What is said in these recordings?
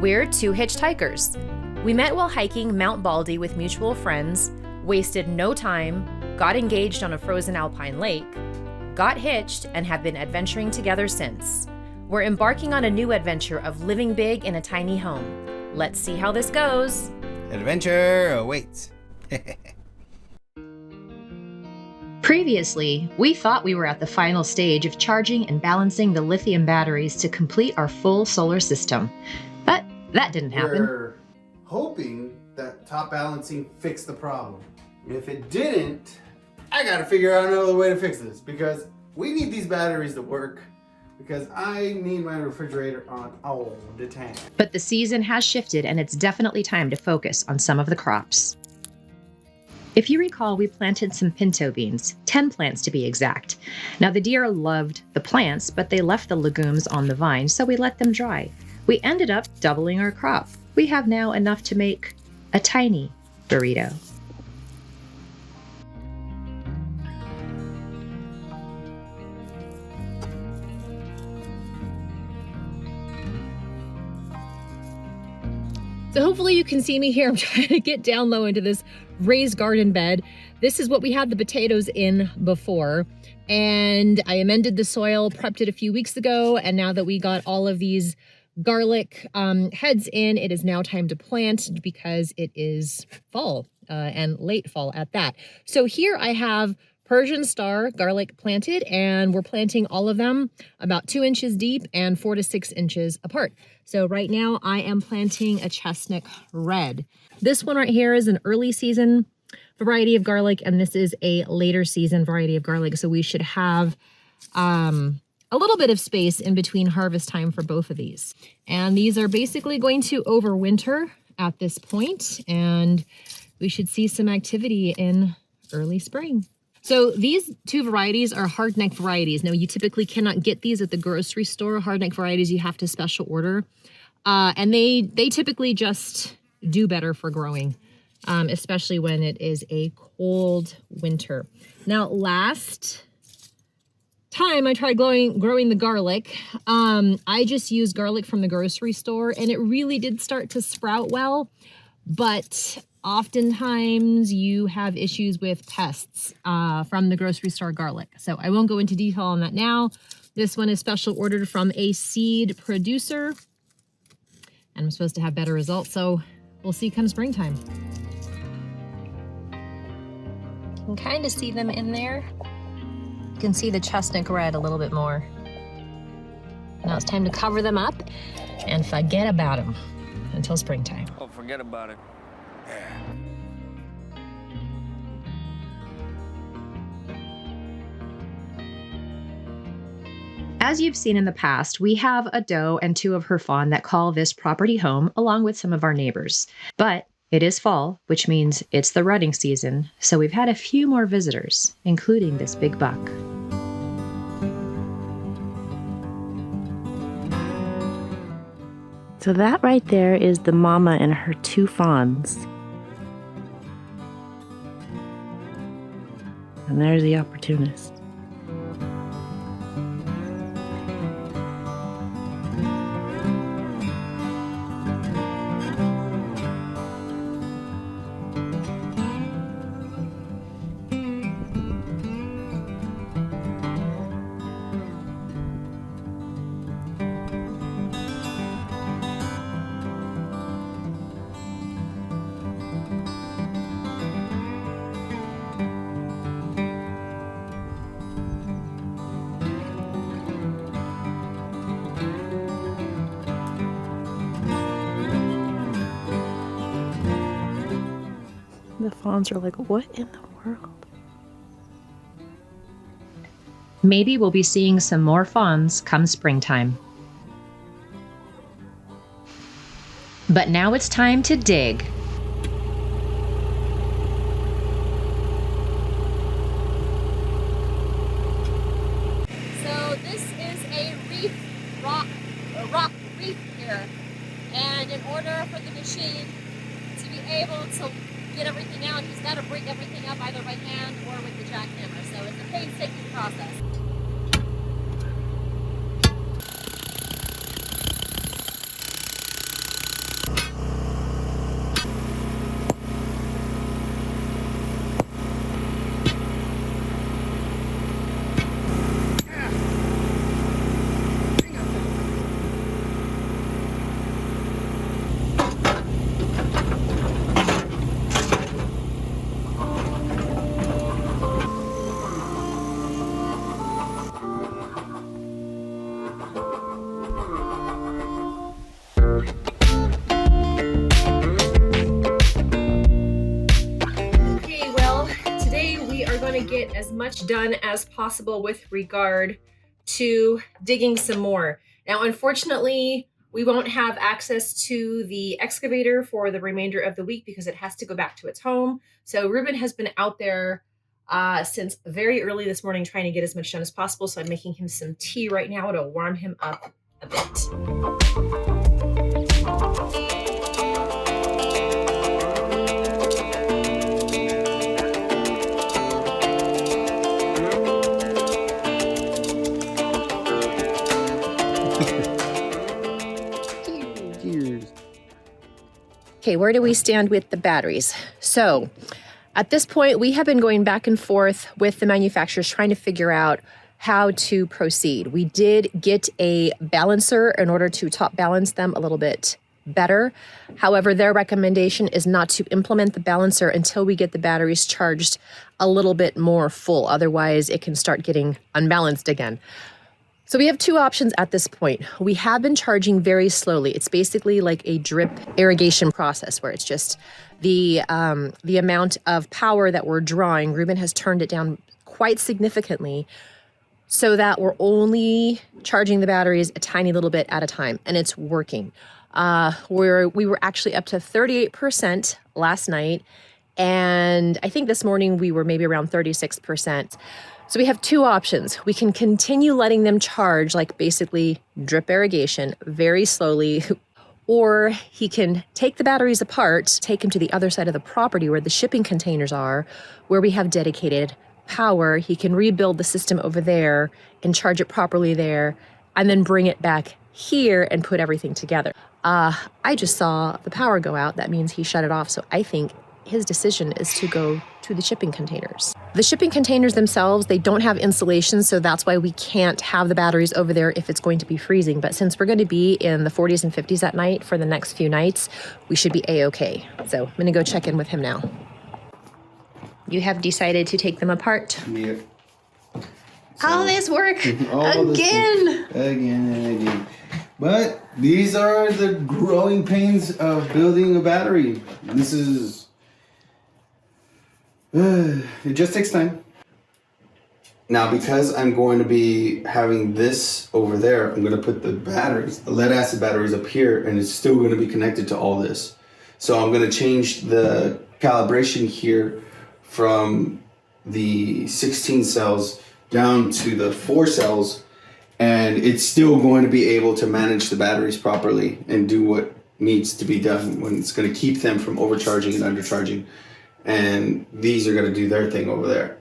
We're two hitchhikers. We met while hiking Mount Baldy with mutual friends, wasted no time, got engaged on a frozen alpine lake, got hitched, and have been adventuring together since. We're embarking on a new adventure of living big in a tiny home. Let's see how this goes. Adventure awaits. Previously, we thought we were at the final stage of charging and balancing the lithium batteries to complete our full solar system. But that didn't happen. We're hoping that top balancing fixed the problem. If it didn't, I gotta figure out another way to fix this because we need these batteries to work because I need my refrigerator on all the time. But the season has shifted and it's definitely time to focus on some of the crops. If you recall, we planted some pinto beans, 10 plants to be exact. Now the deer loved the plants, but they left the legumes on the vine, so we let them dry. We ended up doubling our crop. We have now enough to make a tiny burrito. So hopefully you can see me here. I'm trying to get down low into this raised garden bed. This is what we had the potatoes in before. And I amended the soil, prepped it a few weeks ago. And now that we got all of these garlic heads in, it is now time to plant because it is fall and late fall at that. So here I have Persian star garlic planted, and we're planting all of them about 2 inches deep and 4 to 6 inches apart. So right now I am planting a chestnut red. This one right here is an early season variety of garlic, and this is a later season variety of garlic. So we should have a little bit of space in between harvest time for both of these. And these are basically going to overwinter at this point, and we should see some activity in early spring. So these two varieties are hardneck varieties. Now you typically cannot get these at the grocery store. Hardneck varieties you have to special order. And they typically just do better for growing, especially when it is a cold winter. Now last time I tried growing the garlic, I just used garlic from the grocery store and it really did start to sprout well, but oftentimes you have issues with pests from the grocery store garlic. So I won't go into detail on that now. This one is special ordered from a seed producer and I'm supposed to have better results. So we'll see come springtime. You can kind of see them in there. You can see the chestnut red a little bit more. Now it's time to cover them up and forget about them until springtime. Oh, forget about it. As you've seen in the past, we have a doe and 2 of her fawn that call this property home along with some of our neighbors. But it is fall, which means it's the rutting season, so we've had a few more visitors, including this big buck. So that right there is the mama and her 2 fawns. And there's the opportunist. The fawns are like, what in the world? Maybe we'll be seeing some more fawns come springtime. But now it's time to dig. So this is a rock reef here, and in order for the machine to be able to get everything out, he's got to break everything up either by hand or with the jackhammer. So it's a painstaking process. Okay, well, today we are going to get as much done as possible with regard to digging some more. Now, unfortunately, we won't have access to the excavator for the remainder of the week because it has to go back to its home. So Ruben has been out there since very early this morning trying to get as much done as possible. So I'm making him some tea right now to warm him up a bit. Okay, where do we stand with the batteries? So at this point, we have been going back and forth with the manufacturers trying to figure out how to proceed. We did get a balancer in order to top balance them a little bit better. However, their recommendation is not to implement the balancer until we get the batteries charged a little bit more full. Otherwise, it can start getting unbalanced again. So we have two options at this point. We have been charging very slowly. It's basically like a drip irrigation process where it's just the amount of power that we're drawing. Ruben has turned it down quite significantly so that we're only charging the batteries a tiny little bit at a time, and it's working. We were actually up to 38% last night, and I think this morning we were maybe around 36%. So we have two options. We can continue letting them charge, like basically drip irrigation, very slowly, or he can take the batteries apart, take them to the other side of the property where the shipping containers are, where we have dedicated power. He can rebuild the system over there and charge it properly there, and then bring it back here and put everything together. I just saw the power go out. That means he shut it off. So I think his decision is to go to the shipping containers. The shipping containers themselves, they don't have insulation, so that's why we can't have the batteries over there if it's going to be freezing. But since we're going to be in the 40s and 50s at night for the next few nights, we should be a-okay. So I'm going to go check in with him now. You have decided to take them apart? Yeah. All this work All again. This again and again. But these are the growing pains of building a battery. This is... it just takes time. Now, because I'm going to be having this over there, I'm going to put the batteries, the lead acid batteries up here, and it's still going to be connected to all this. So I'm going to change the calibration here from the 16 cells down to the 4 cells, and it's still going to be able to manage the batteries properly and do what needs to be done when it's going to keep them from overcharging and undercharging. And these are going to do their thing over there.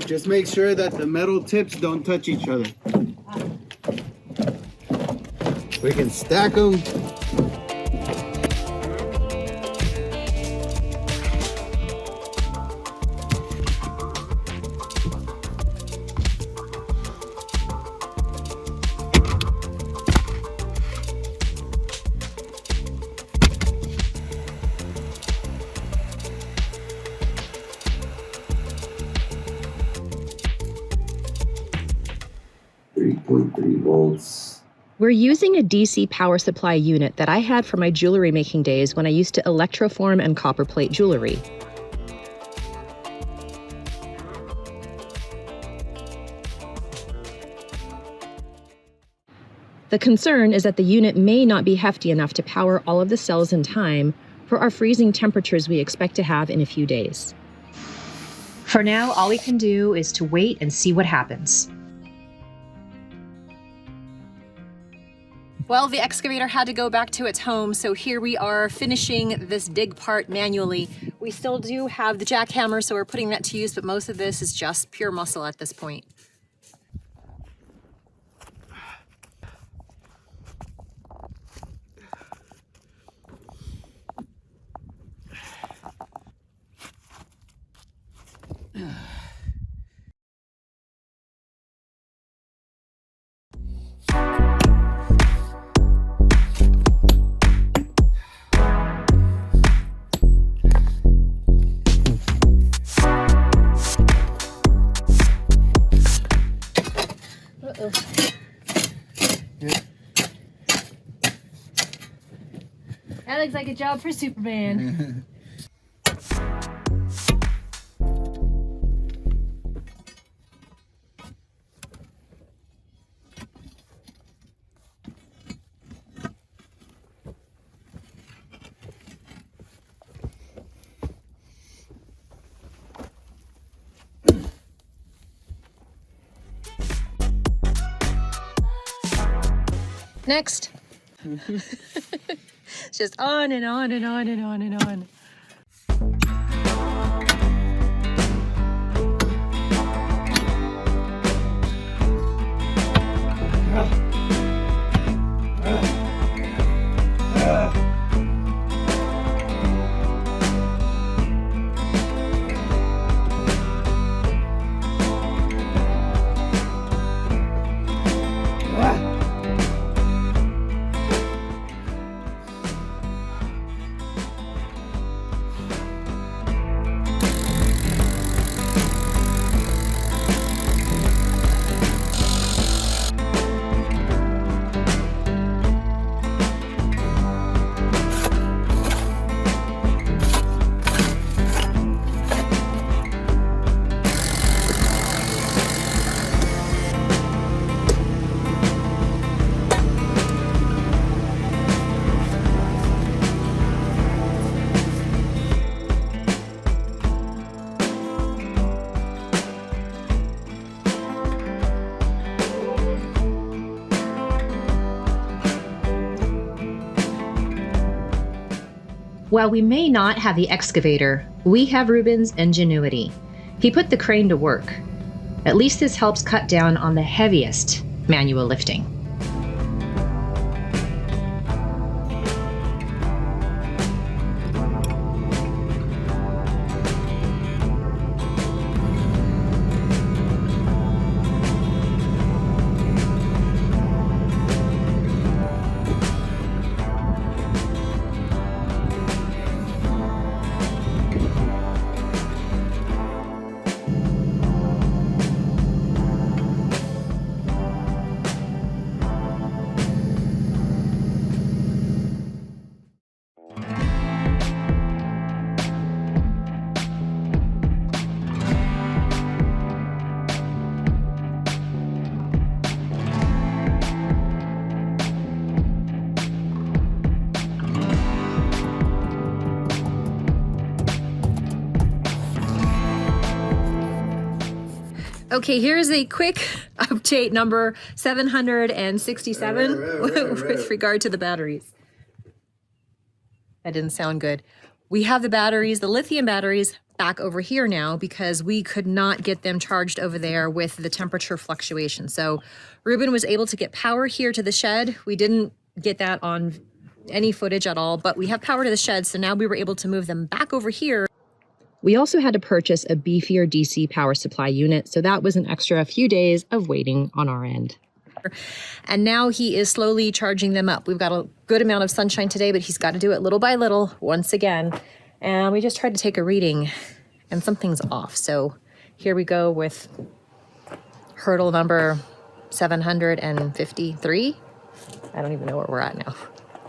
Just make sure that the metal tips don't touch each other. We can stack them. We're using a DC power supply unit that I had for my jewelry making days when I used to electroform and copperplate jewelry. The concern is that the unit may not be hefty enough to power all of the cells in time for our freezing temperatures we expect to have in a few days. For now, all we can do is to wait and see what happens. Well, the excavator had to go back to its home, so here we are finishing this dig part manually. We still do have the jackhammer, so we're putting that to use, but most of this is just pure muscle at this point. Uh-oh. Yeah. That looks like a job for Superman. Next. It's just on and on and on and on and on. While we may not have the excavator, we have Ruben's ingenuity. He put the crane to work. At least this helps cut down on the heaviest manual lifting. Okay, here's a quick update number 767 with regard to the batteries. That didn't sound good. We have the batteries, the lithium batteries, back over here now because we could not get them charged over there with the temperature fluctuation. So Ruben was able to get power here to the shed. We didn't get that on any footage at all, but we have power to the shed. So now we were able to move them back over here. We also had to purchase a beefier DC power supply unit, so that was an extra few days of waiting on our end. And now he is slowly charging them up. We've got a good amount of sunshine today, but he's got to do it little by little once again. And we just tried to take a reading and something's off. So here we go with hurdle number 753. I don't even know where we're at now.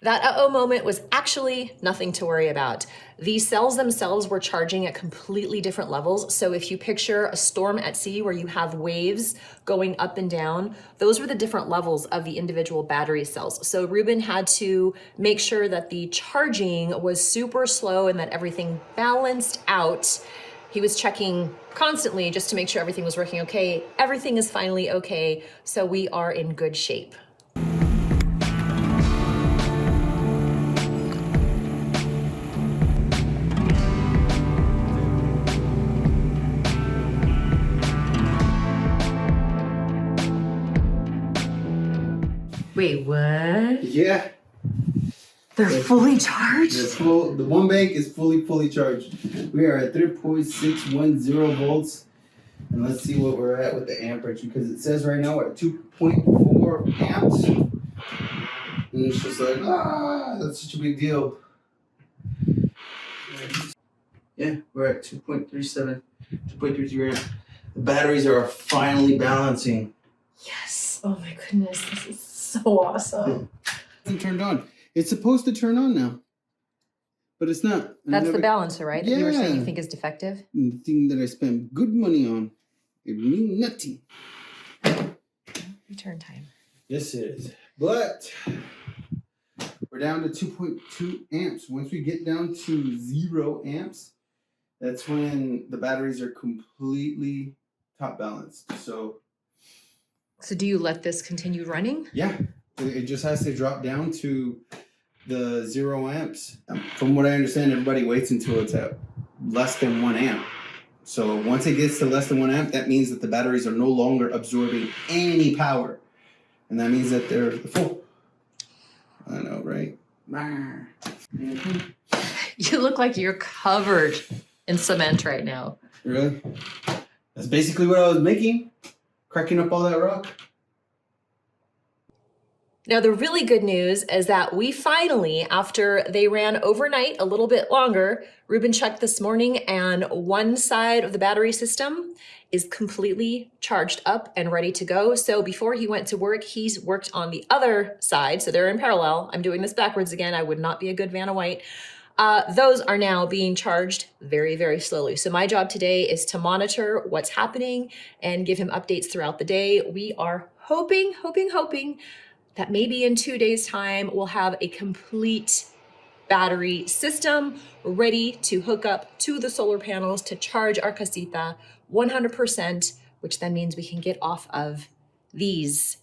That uh-oh moment was actually nothing to worry about. The cells themselves were charging at completely different levels. So if you picture a storm at sea where you have waves going up and down, those were the different levels of the individual battery cells. So Ruben had to make sure that the charging was super slow and that everything balanced out. He was checking constantly just to make sure everything was working okay. Everything is finally okay, so we are in good shape. Wait, what? Yeah. They're fully charged? The one bank is fully charged. We are at 3.610 volts. And let's see what we're at with the amperage, because it says right now we're at 2.4 amps. And it's just like, that's such a big deal. Yeah, we're at 2.37, 2.33 amps. The batteries are finally balancing. Yes. Oh my goodness, this is so awesome. It's turned on. It's supposed to turn on now, but it's not. That's the balancer, right? That you were saying you Yeah. think is defective? The thing that I spent good money on. It mean nothing. Return time. Yes, it is. But we're down to 2.2 amps. Once we get down to 0 amps, that's when the batteries are completely top balanced. So do you let this continue running? yeah, it just has to drop down to the 0 amps. From what I understand, everybody waits until it's at less than 1 amp. So once it gets to less than 1 amp, that means that the batteries are no longer absorbing any power. And that means that they're full. I know, right? Mm-hmm. You look like you're covered in cement right now. Really? That's basically what I was making. Cracking up all that rock. Now, the really good news is that we finally, after they ran overnight a little bit longer, Ruben checked this morning and one side of the battery system is completely charged up and ready to go. So before he went to work, he's worked on the other side. So they're in parallel. I'm doing this backwards again. I would not be a good Vanna White. Those are now being charged very, very slowly. So my job today is to monitor what's happening and give him updates throughout the day. We are hoping that maybe in 2 days' time, we'll have a complete battery system ready to hook up to the solar panels to charge our casita 100%, which then means we can get off of these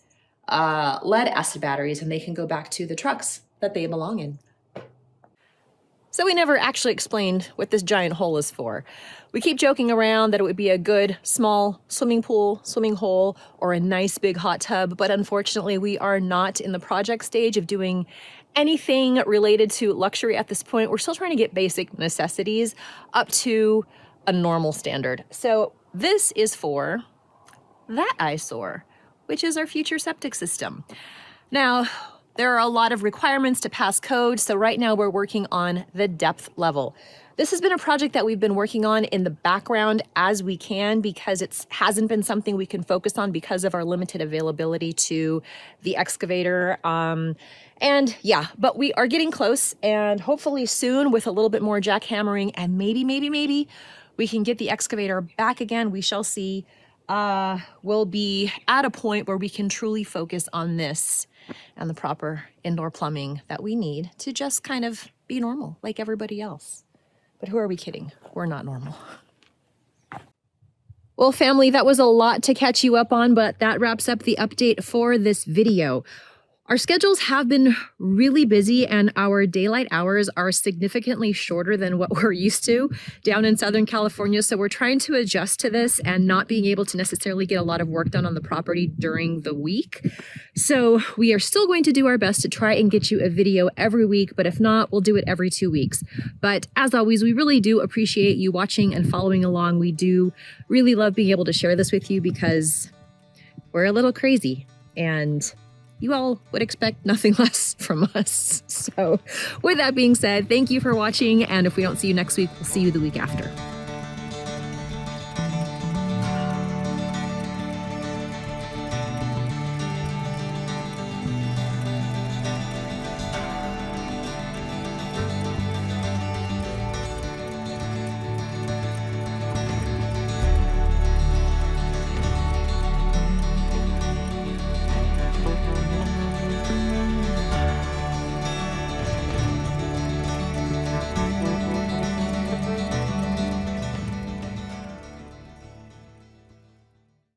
lead acid batteries and they can go back to the trucks that they belong in. So we never actually explained what this giant hole is for. We keep joking around that it would be a good small swimming pool, swimming hole, or a nice big hot tub, but unfortunately we are not in the project stage of doing anything related to luxury at this point. We're still trying to get basic necessities up to a normal standard. So this is for that eyesore, which is our future septic system. Now, there are a lot of requirements to pass code, so right now we're working on the depth level. This has been a project that we've been working on in the background as we can because it hasn't been something we can focus on because of our limited availability to the excavator. And yeah, but we are getting close, and hopefully soon with a little bit more jackhammering and maybe we can get the excavator back again. We shall see. We'll be at a point where we can truly focus on this and the proper indoor plumbing that we need to just kind of be normal like everybody else. But who are we kidding? We're not normal. Well, family, that was a lot to catch you up on, but that wraps up the update for this video. Our schedules have been really busy and our daylight hours are significantly shorter than what we're used to down in Southern California. So we're trying to adjust to this and not being able to necessarily get a lot of work done on the property during the week. So we are still going to do our best to try and get you a video every week, but if not, we'll do it every 2 weeks. But as always, we really do appreciate you watching and following along. We do really love being able to share this with you because we're a little crazy and you all would expect nothing less from us. So with that being said, thank you for watching. And if we don't see you next week, we'll see you the week after.